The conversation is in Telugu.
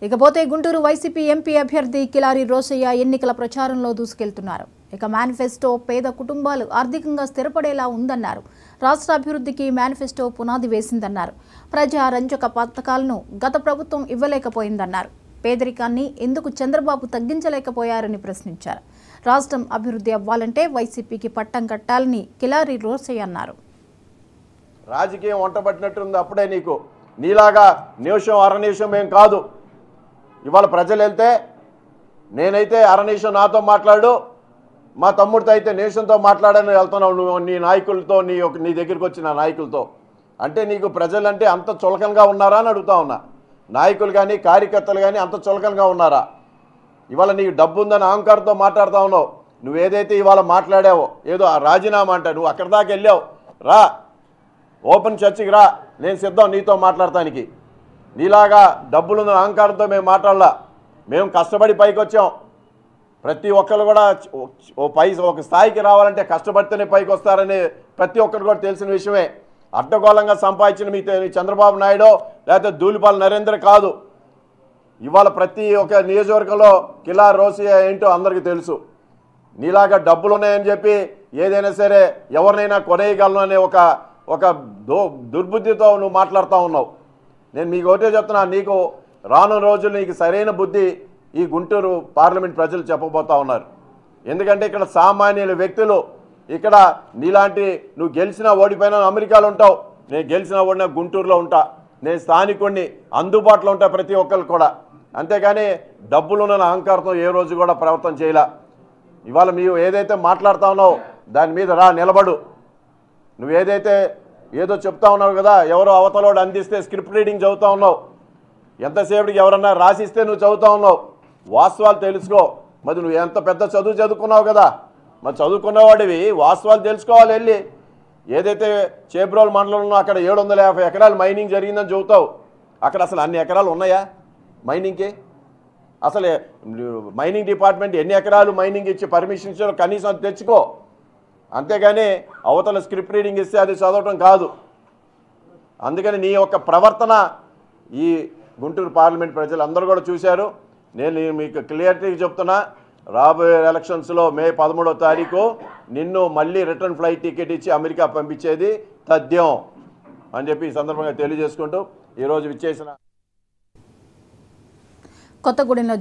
ఇకపోతే గుంటూరు వైసీపీ ఎంపీ అభ్యర్థి కిలారి రోసయ్య ఎన్నికల ప్రచారంలో దూసుకెళ్తున్నారు. ఇక మేనిఫెస్టో పేద కుటుంబాలు ఆర్థికంగా స్థిరపడేలా ఉందన్నారు. రాష్ట్ర అభివృద్ధికి మేనిఫెస్టో పునాది వేసిందన్నారు. ప్రజా రంజక పథకాలను గత ప్రభుత్వం ఇవ్వలేకపోయిందన్నారు. పేదరికాన్ని ఎందుకు చంద్రబాబు తగ్గించలేకపోయారని ప్రశ్నించారు. రాష్ట్రం అభివృద్ధి అవ్వాలంటే వైసీపీకి పట్టం కట్టాలని కిలారి రోసయ్య అన్నారు. రాజకీయం వంటబట్టినట్టుంది అప్పుడే నీలాగా నిమిషం అరనిమిషం ఏం కాదు. ఇవాళ ప్రజలు వెళ్తే నేనైతే అరనిమిషం నాతో మాట్లాడు, మా తమ్ముడితో అయితే నిమిషంతో మాట్లాడని వెళ్తున్నావు నువ్వు నీ నాయకులతో, నీ దగ్గరికి వచ్చిన నాయకులతో. అంటే నీకు ప్రజలంటే అంత చులకనగా ఉన్నారా అని అడుగుతా ఉన్నా. నాయకులు కానీ కార్యకర్తలు కానీ అంత చులకనగా ఉన్నారా? ఇవాళ నీకు డబ్బు ఉందని అహంకారంతో మాట్లాడుతూ ఉన్నావు. నువ్వేదైతే ఇవాళ మాట్లాడావో ఏదో రాజీనామా అంటే నువ్వు అక్కడి దాకా వెళ్ళావు. రా ఓపెన్ చర్చికి రా, నేను సిద్ధం నీతో మాట్లాడటానికి. నీలాగా డబ్బులుందని అహంకారంతో మేము మాట్లాడలా. మేము కష్టపడి పైకి వచ్చాం. ప్రతి ఒక్కరు కూడా ఒక స్థాయికి రావాలంటే కష్టపడితేనే పైకి వస్తారని ప్రతి ఒక్కరు కూడా తెలిసిన విషయమే. అడ్డగోళంగా సంపాదించిన మీ చంద్రబాబు నాయుడు లేకపోతే ధూళిపాల నరేంద్ర కాదు. ఇవాళ ప్రతి ఒక్క నియోజకవర్గంలో కిలారి రోసయ్య ఏంటో అందరికీ తెలుసు. నీలాగా డబ్బులు ఉన్నాయని చెప్పి ఏదైనా సరే ఎవరినైనా కొనేయగలను అనే ఒక దుర్బుద్ధితో నువ్వు మాట్లాడుతూ ఉన్నావు. నేను మీకు ఒకటే చెప్తున్నా, నీకు రానున్న రోజులు నీకు సరైన బుద్ధి ఈ గుంటూరు పార్లమెంట్ ప్రజలు చెప్పబోతా ఉన్నారు. ఎందుకంటే ఇక్కడ సామాన్యుల వ్యక్తులు, ఇక్కడ నీలాంటి నువ్వు గెలిచినా ఓడిపోయినా అమెరికాలో ఉంటావు, నేను గెలిచినా ఓడినా గుంటూరులో ఉంటా, నేను స్థానికుడిని, అందుబాటులో ఉంటా ప్రతి ఒక్కరు కూడా. అంతేగాని డబ్బులున్న అహంకారంతో ఏ రోజు కూడా ప్రవర్తన చేయలే. ఇవాళ మీరు ఏదైతే మాట్లాడుతా ఉన్నావో దాని మీద రా నిలబడు. నువ్వేదైతే ఏదో చెప్తా ఉన్నావు కదా, ఎవరో అవతలోడు అందిస్తే స్క్రిప్ట్ రీడింగ్ చదువుతా ఉన్నావు. ఎంతసేపటికి ఎవరన్నా రాసిస్తే నువ్వు చదువుతా ఉన్నావు. వాస్తవాలు తెలుసుకో. మరి నువ్వు ఎంత పెద్ద చదువు చదువుకున్నావు కదా, మరి చదువుకున్నవాడివి వాస్తవాలు తెలుసుకోవాలి. వెళ్ళి ఏదైతే చేబ్రోల్ మండలంలో అక్కడ 750 ఎకరాలు మైనింగ్ జరిగిందని చెబుతావు. అక్కడ అసలు అన్ని ఎకరాలు ఉన్నాయా మైనింగ్కి? అసలు మైనింగ్ డిపార్ట్మెంట్ ఎన్ని ఎకరాలు మైనింగ్ ఇచ్చి పర్మిషన్ ఇచ్చారో కనీసం అది తెచ్చుకో. అంతేగాని అవతల స్క్రిప్ట్ రీడింగ్ ఇస్తే అది చదవటం కాదు. అందుకని నీ యొక్క ప్రవర్తన ఈ గుంటూరు పార్లమెంట్ ప్రజలు అందరూ కూడా చూశారు. నేను మీకు క్లియర్టీగా చెప్తున్నా, రాబోయే ఎలక్షన్స్లో మే 13వ తారీఖు నిన్ను మళ్ళీ రిటర్న్ ఫ్లైట్ టికెట్ ఇచ్చి అమెరికా పంపించేది తథ్యం అని చెప్పి ఈ సందర్భంగా తెలియజేసుకుంటూ ఈరోజు విచ్చేసిన కొత్తగూడెంలో